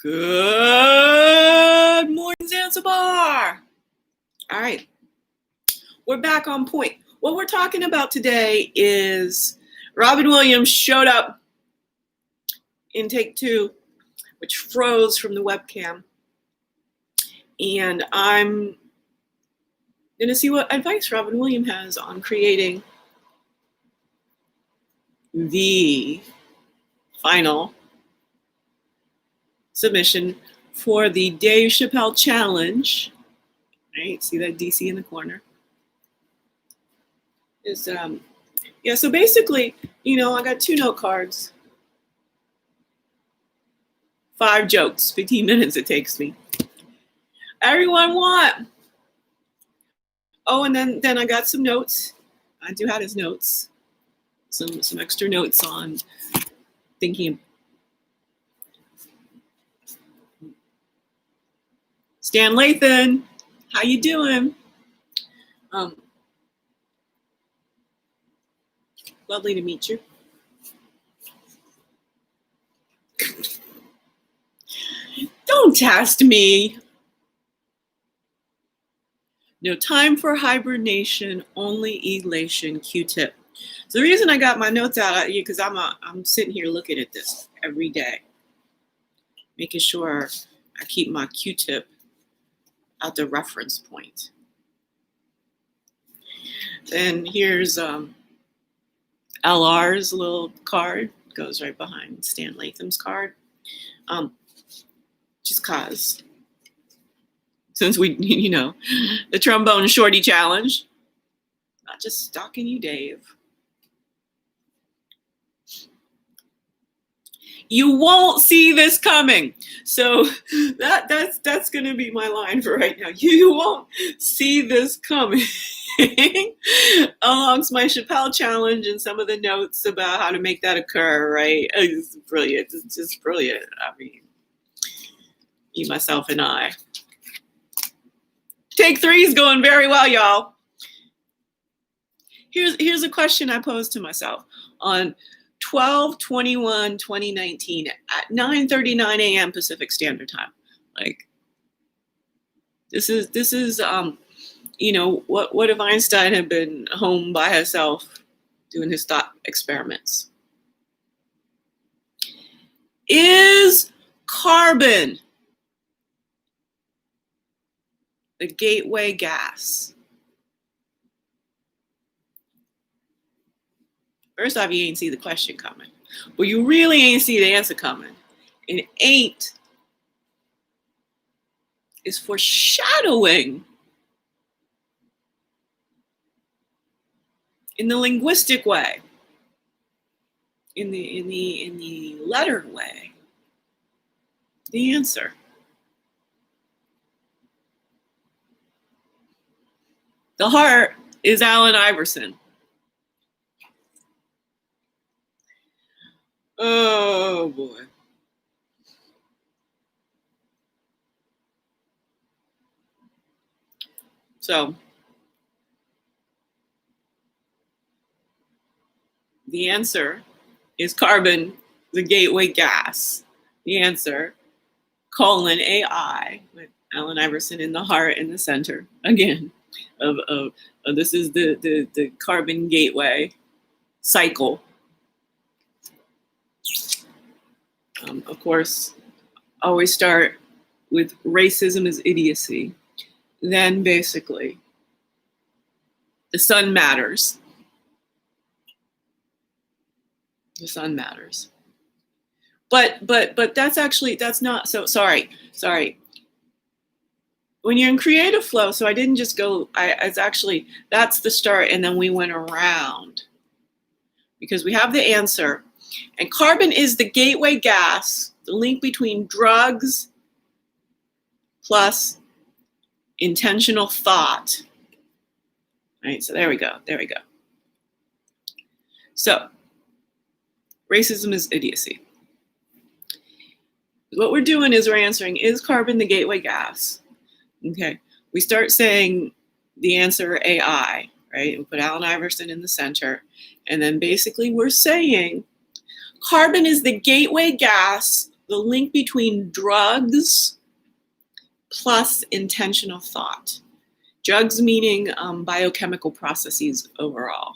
Good morning, Zanzibar. All right, we're back on point. What we're talking about today is Robin Williams showed up in take two, which froze from the webcam. And I'm going to see what advice Robin Williams has on creating the final submission for the Dave Chappelle challenge. Right, see that DC in the corner? Is yeah, so basically, I got 2 note cards, 5 jokes, 15 minutes it takes me. Everyone want. Oh, and then I got some notes. I do have his notes. Some extra notes on thinking. Stan Lathan, how you doing? Lovely to meet you. Don't test me. No time for hibernation, only elation. Q-tip. So the reason I got my notes out because I'm sitting here looking at this every day, making sure I keep my Q-tip at the reference point. Then here's LR's little card, goes right behind Stan Latham's card. Just cause, since we, the trombone shorty challenge, not just stalking you, Dave. You won't see this coming. So that's going to be my line for right now. You won't see this coming. Amongst my Chappelle challenge and some of the notes about how to make that occur, right? It's brilliant. It's just brilliant. I mean, me, myself, and I. Take 3 is going very well, y'all. Here's a question I posed to myself on 12/21/2019 at 9:39 a.m. Pacific Standard Time. Like, this is what if Einstein had been home by himself doing his thought experiments? Is carbon the gateway gas? First off, you ain't see the question coming. Well, you really ain't see the answer coming. And 8 is foreshadowing. In the linguistic way, in the letter way, the answer. The heart is Allen Iverson. Oh boy. So the answer is carbon, the gateway gas. The answer, AI, with Allen Iverson in the heart in the center. Again, of this is the carbon gateway cycle. Of course, always start with racism is idiocy. Then basically, the sun matters. The sun matters. But that's not so sorry. When you're in creative flow, so I didn't just go, it's actually, that's the start, and then we went around. Because we have the answer. And carbon is the gateway gas, the link between drugs plus intentional thought. All right, so there we go. So, racism is idiocy. What we're doing is we're answering, is carbon the gateway gas? Okay, we start saying the answer AI, right? We put Allen Iverson in the center. And then basically we're saying carbon is the gateway gas the link between drugs plus intentional thought. Drugs meaning biochemical processes overall.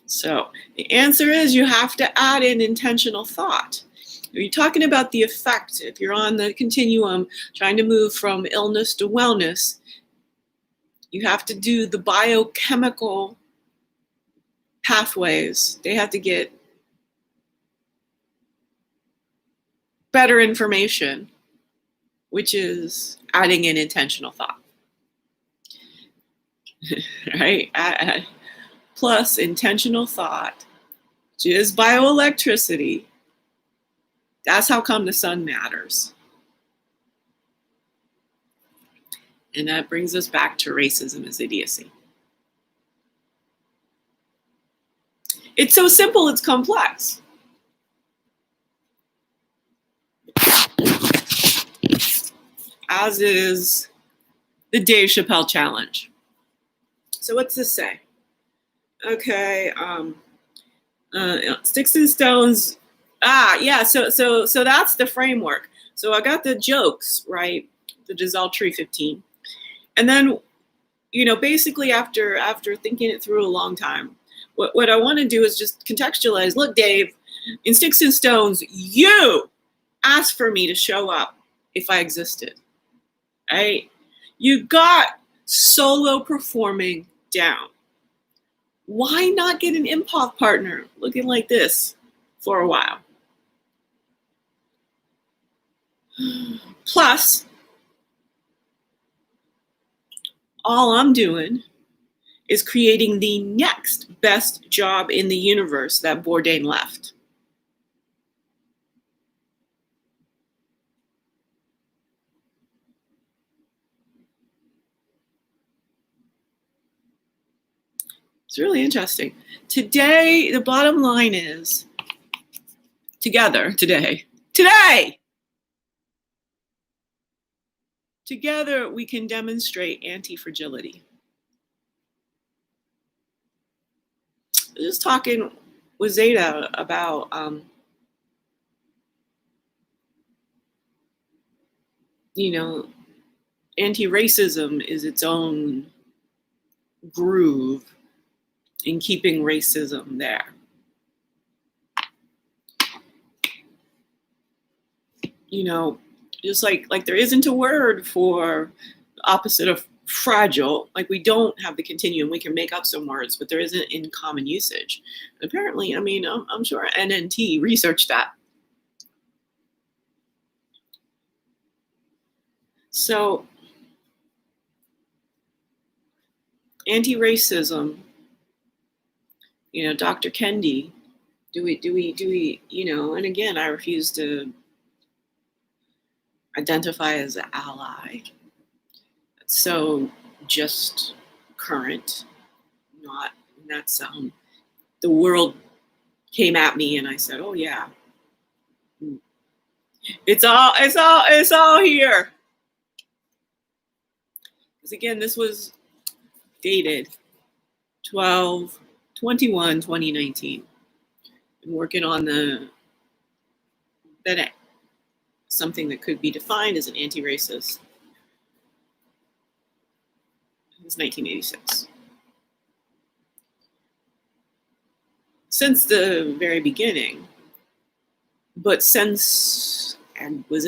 So the answer is you have to add in intentional thought. You're talking about the effect. If you're on the continuum trying to move from illness to wellness, you have to do the biochemical pathways. They have to get better information, which is adding in intentional thought. Right? Plus intentional thought, which is bioelectricity. That's how come the sun matters. And that brings us back to racism as idiocy. It's so simple, it's complex. As is the Dave Chappelle challenge. So what's this say? Okay, sticks and stones. Yeah. So that's the framework. So I got the jokes right. The desultory 15, and then basically after thinking it through a long time, what I want to do is just contextualize. Look, Dave, in Sticks and Stones, you asked for me to show up if I existed. Right? You got solo performing down. Why not get an improv partner looking like this for a while? Plus, all I'm doing is creating the next best job in the universe that Bourdain left. It's really interesting. Today, the bottom line is, together, today, together we can demonstrate anti-fragility. I was just talking with Zeta about anti-racism is its own groove in keeping racism there. Just like there isn't a word for the opposite of fragile. Like we don't have the continuum. We can make up some words, but there isn't in common usage. Apparently, I'm sure NNT researched that. So anti-racism, Dr. Kendi, do we, and again, I refuse to identify as an ally. So just current, not, that's, the world came at me and I said, oh yeah, it's all here. Because again, this was dated 12/21/2019. I'm working on something that could be defined as an anti-racist. It was 1986. Since the very beginning, but since I was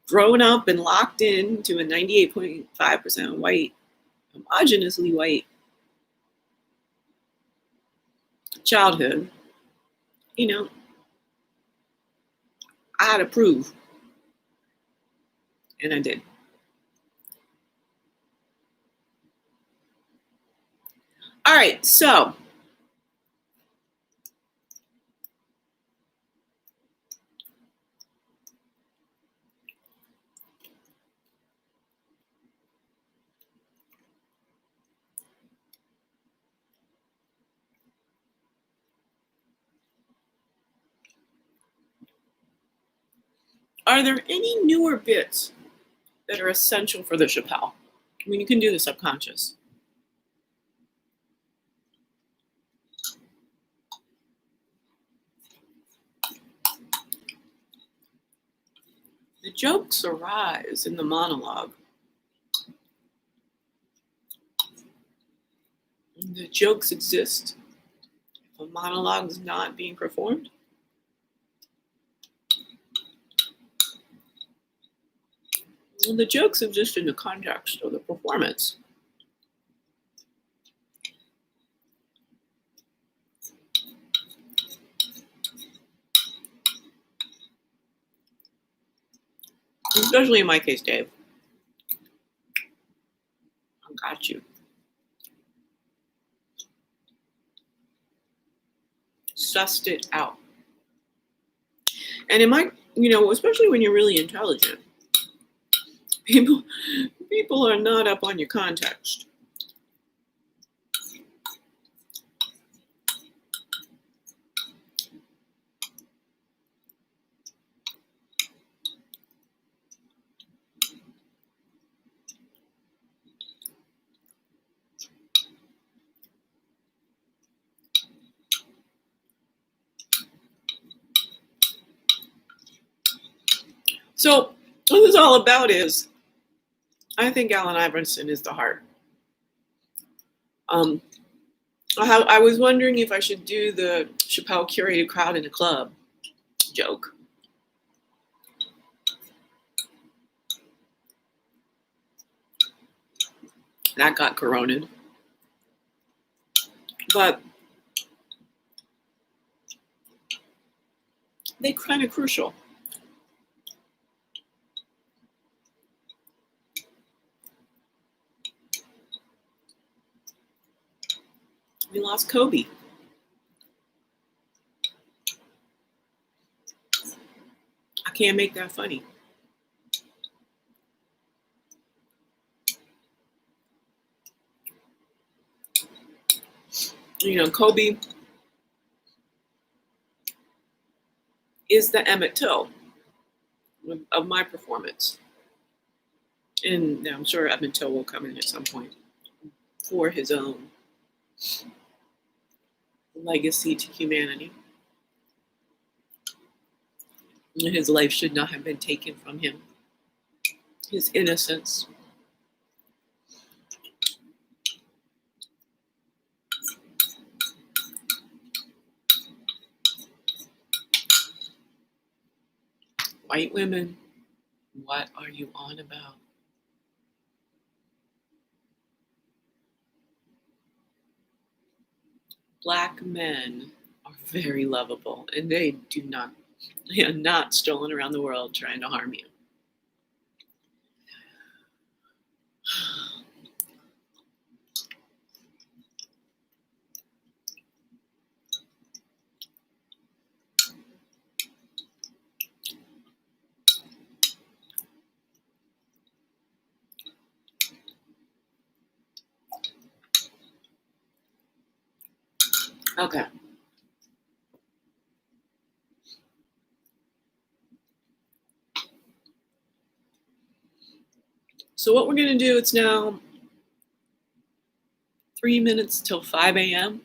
grown up and locked into a 98.5% white, homogeneously white childhood, I had to prove, and I did. All right, so are there any newer bits that are essential for the Chappelle? You can do the subconscious. The jokes arise in the monologue. The jokes exist if a monologue is not being performed. And the jokes exist in the context of the performance. Especially in my case, Dave. I got you. Sussed it out. And it might, especially when you're really intelligent, people are not up on your context. So what this is all about is, I think Allen Iverson is the heart. I was wondering if I should do the Chappelle curated crowd in a club joke. That got coroned. But they're kind of crucial. We lost Kobe. I can't make that funny. Kobe is the Emmett Till of my performance. And I'm sure Emmett Till will come in at some point for his own legacy to humanity. His life should not have been taken from him. His innocence. White women, what are you on about? Black men are very lovable, and they are not strolling around the world trying to harm you. Okay. So what we're going to do, it's now 3 minutes till 5 a.m.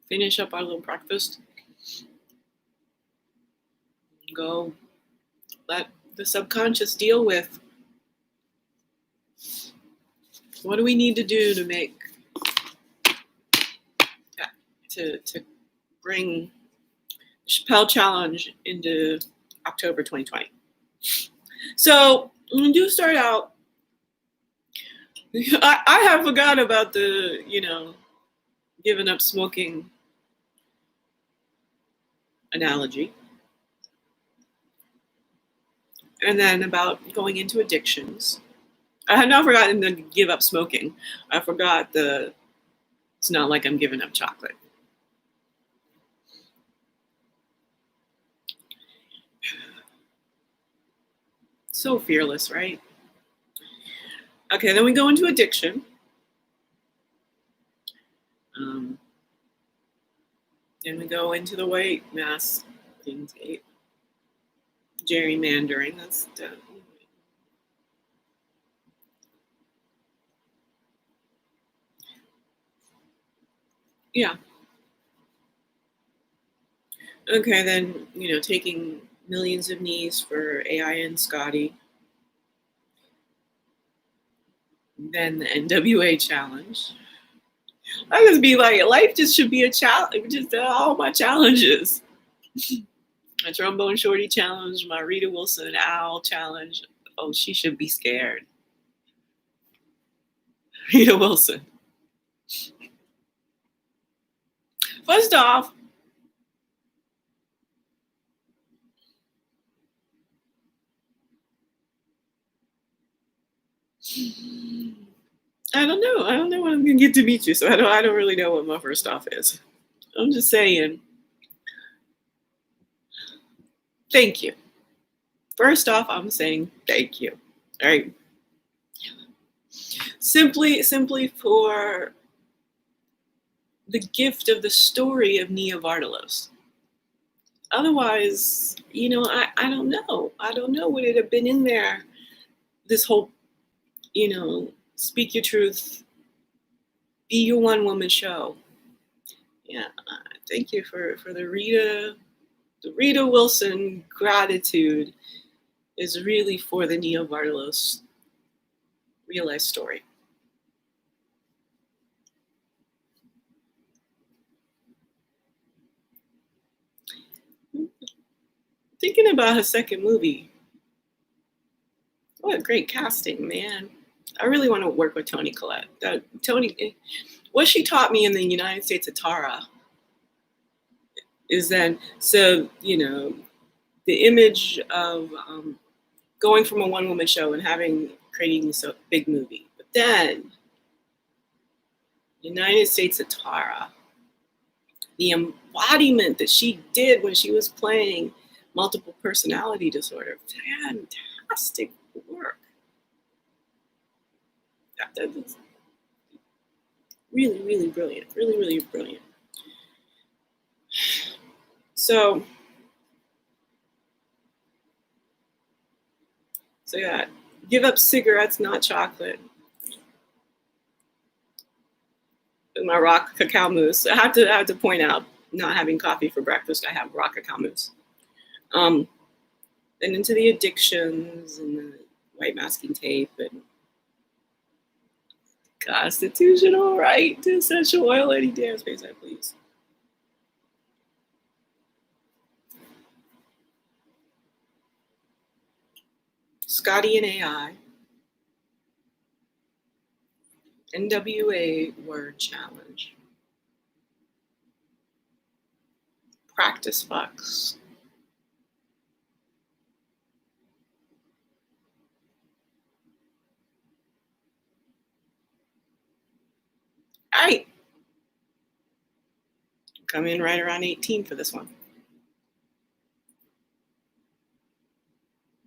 Finish up our little breakfast. Go let the subconscious deal with what do we need to do to make to bring Chappelle Challenge into October 2020. So when you do start out, I have forgot about the, giving up smoking analogy. And then about going into addictions. I had not forgotten to give up smoking. I forgot it's not like I'm giving up chocolate. So fearless, right? Okay, then we go into addiction. Then we go into the white mass things, gerrymandering. That's done. Yeah. Okay, then taking millions of knees for AI and Scotty. Then the NWA challenge. I just be like, life just should be a challenge. Just all my challenges. My trombone shorty challenge, my Rita Wilson owl challenge. Oh, she should be scared. Rita Wilson. First off, I don't know. I don't know when I'm gonna get to meet you, so I don't really know what my first off is. I'm just saying, thank you. First off, I'm saying thank you. All right. Simply for the gift of the story of Nia Vardalos. Otherwise, I don't know. I don't know. Would it have been in there? This whole, speak your truth, be your one woman show. Yeah. Thank you for the Rita Wilson gratitude is really for the Nia Vardalos real life story. Thinking about her second movie. What great casting, man. I really want to work with Toni Collette. What she taught me in the United States of Tara is then, the image of going from a one woman show and creating this big movie. But then, United States of Tara, the embodiment that she did when she was playing multiple personality disorder, fantastic work. That was really, really brilliant. Really, really brilliant. So yeah, give up cigarettes, not chocolate. My rock cacao mousse. I have to point out, not having coffee for breakfast, I have rock cacao mousse. And into the addictions and the white masking tape and constitutional right to essential oil any damn space I please. Scotty and AI. NWA word challenge. Practice fucks. All right. Come in right around 18 for this one.